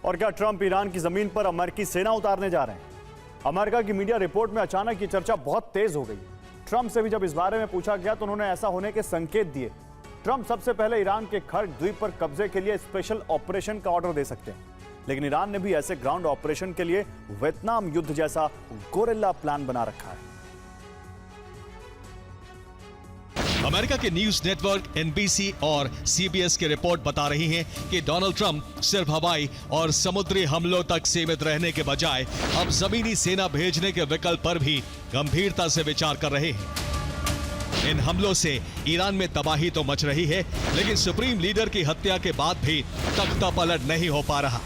और क्या Trump Iran की जमीन पर अमेरिकी सेना उतारने जा रहे हैं? अमेरिका की मीडिया रिपोर्ट में अचानक ये चर्चा बहुत तेज हो गई। ट्रंप से भी जब इस बारे में पूछा गया तो उन्होंने ऐसा होने के संकेत दिए। ट्रंप सबसे पहले ईरान के खर्क द्वीप पर कब्जे के लिए स्पेशल ऑपरेशन का ऑर्डर दे सकते हैं, लेकिन ईरान ने भी ऐसे ग्राउंड ऑपरेशन के लिए वियतनाम युद्ध जैसा गोरिल्ला प्लान बना रखा है। अमेरिका के न्यूज नेटवर्क एनबीसी और सीबीएस की रिपोर्ट बता रही है कि डोनाल्ड ट्रंप सिर्फ हवाई और समुद्री हमलों तक सीमित रहने के बजाय अब जमीनी सेना भेजने के विकल्प पर भी गंभीरता से विचार कर रहे हैं। इन हमलों से ईरान में तबाही तो मच रही है, लेकिन सुप्रीम लीडर की हत्या के बाद भी तख्ता पलट नहीं हो पा रहा।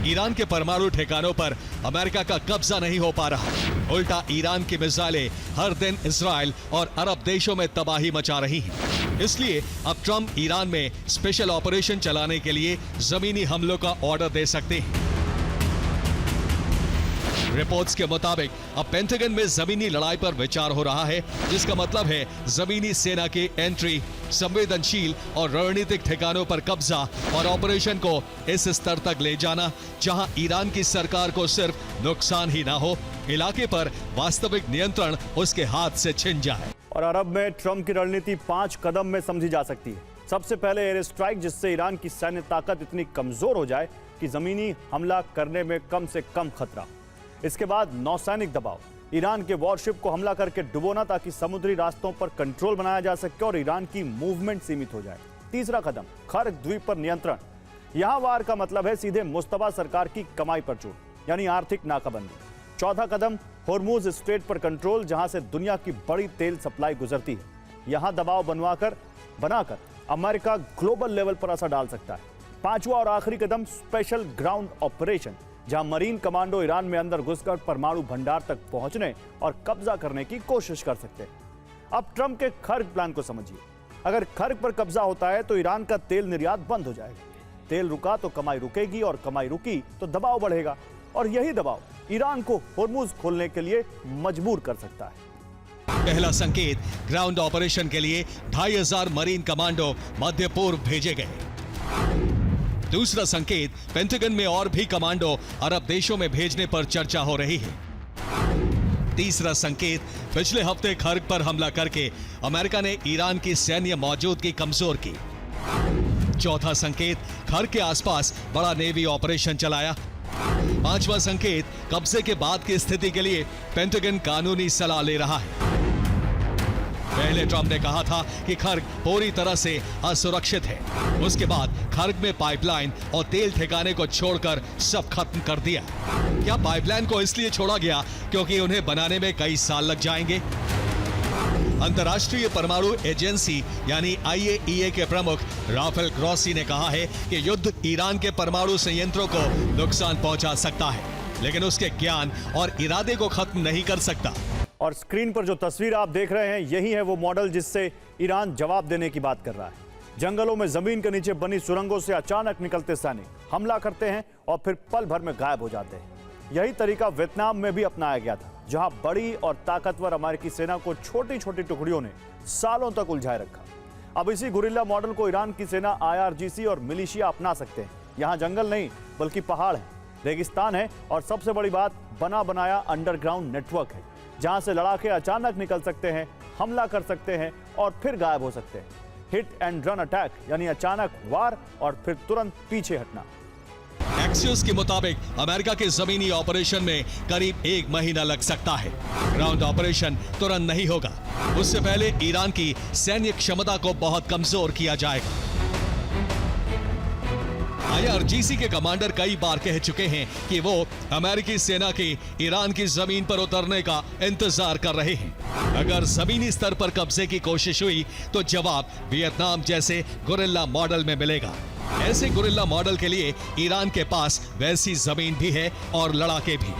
ईरान के परमाणु ठिकानों पर अमेरिका का कब्जा नहीं हो पा रहा। उल्टा ईरान की मिसाइलें हर दिन इजराइल और अरब देशों में तबाही मचा रही हैं। इसलिए अब ट्रंप ईरान में स्पेशल ऑपरेशन चलाने के लिए जमीनी हमलों का ऑर्डर दे सकते हैं। रिपोर्ट्स के मुताबिक अब पेंटागन में जमीनी लड़ाई पर विचार हो रहा है, जिसका मतलब है जमीनी सेना की एंट्री, संवेदनशील और रणनीतिक ठिकानों पर कब्जा और ऑपरेशन को इस स्तर तक ले जाना जहां ईरान की सरकार को सिर्फ नुकसान ही ना हो, इलाके पर वास्तविक नियंत्रण उसके हाथ से छिन जाए। और अरब में ट्रंप की रणनीति 5 कदम में समझी जा सकती है। सबसे पहले एयर स्ट्राइक, जिससे ईरान की सैन्य ताकत इतनी कमजोर हो जाए कि जमीनी हमला करने में कम से कम खतरा। इसके बाद नौसैनिक दबाव, ईरान के वॉरशिप को हमला करके डुबोना ताकि समुद्री रास्तों पर कंट्रोल बनाया जा सके और ईरान की मूवमेंट सीमित हो जाए। तीसरा कदम, खर्क द्वीप पर नियंत्रण। यहां वार का मतलब है सीधे मुस्तबा सरकार की कमाई पर चोट, यानी आर्थिक नाकाबंदी। चौथा कदम, होर्मुज स्ट्रेट पर कंट्रोल, जहां से दुनिया की बड़ी तेल सप्लाई गुजरती है। यहां दबाव बनाकर अमेरिका ग्लोबल लेवल पर असर डाल सकता है। पांचवा और आखिरी कदम, स्पेशल ग्राउंड ऑपरेशन, जहां मरीन कमांडो ईरान में अंदर घुसकर परमाणु भंडार तक पहुंचने और कब्जा करने की कोशिश कर सकते हैं। अब ट्रंप के खर्क प्लान को समझिए। अगर खर्क पर कब्जा होता है तो ईरान का तेल निर्यात बंद हो जाएगा। तेल रुका तो कमाई रुकेगी और कमाई रुकी तो दबाव बढ़ेगा, और यही दबाव ईरान को होर्मुज खोलने के लिए मजबूर कर सकता है। पहला संकेत, ग्राउंड ऑपरेशन के लिए 2500 मरीन कमांडो मध्य पूर्व भेजे गए। दूसरा संकेत, पेंटागन में और भी कमांडो अरब देशों में भेजने पर चर्चा हो रही है। तीसरा संकेत, पिछले हफ्ते खर्क पर हमला करके अमेरिका ने ईरान की सैन्य मौजूदगी कमजोर की। चौथा संकेत, खर्क के आसपास बड़ा नेवी ऑपरेशन चलाया। पांचवा संकेत, कब्जे के बाद की स्थिति के लिए पेंटागन कानूनी सलाह ले रहा है। पहले ट्रंप ने कहा था कि खर्क पूरी तरह से असुरक्षित है। उसके बाद खर्क में पाइपलाइन और तेल ठिकाने को छोड़कर सब खत्म कर दिया। क्या पाइपलाइन को इसलिए छोड़ा गया क्योंकि उन्हें बनाने में कई साल लग जाएंगे? अंतर्राष्ट्रीय परमाणु एजेंसी यानी IAEA के प्रमुख राफेल ग्रॉसी ने कहा है कि युद्ध ईरान के परमाणु संयंत्रों को नुकसान पहुंचा सकता है, लेकिन उसके ज्ञान और इरादे को खत्म नहीं कर सकता। और स्क्रीन पर जो तस्वीर आप देख रहे हैं, यही है वो मॉडल जिससे ईरान जवाब देने की बात कर रहा है। जंगलों में जमीन के नीचे बनी सुरंगों से अचानक निकलते सैनिक हमला करते हैं और फिर पल भर में गायब हो जाते हैं। यही तरीका वियतनाम में भी अपनाया गया था, जहां बड़ी और ताकतवर अमेरिकी सेना को छोटी छोटी टुकड़ियों ने सालों तक उलझाए रखा। अब इसी गुरिल्ला मॉडल को ईरान की सेना, IRGC और मिलिशिया अपना सकते हैं। यहाँ जंगल नहीं बल्कि पहाड़ है, रेगिस्तान है और सबसे बड़ी बात, बना बनाया अंडरग्राउंड नेटवर्क है, जहां से लड़ाके अचानक निकल सकते हैं, हमला कर सकते हैं और फिर गायब हो सकते हैं। हिट एंड रन अटैक, यानी अचानक वार और फिर तुरंत पीछे हटना। एक्सियोस के मुताबिक अमेरिका के जमीनी ऑपरेशन में करीब 1 महीना लग सकता है। ग्राउंड ऑपरेशन तुरंत नहीं होगा, उससे पहले ईरान की सैन्य क्षमता को बहुत कमजोर किया जाएगा। IRGC के कमांडर कई बार कह चुके हैं कि वो अमेरिकी सेना के ईरान की जमीन पर उतरने का इंतजार कर रहे हैं। अगर जमीनी स्तर पर कब्जे की कोशिश हुई तो जवाब वियतनाम जैसे गुरिल्ला मॉडल में मिलेगा। ऐसे गुरिल्ला मॉडल के लिए ईरान के पास वैसी जमीन भी है और लड़ाके भी।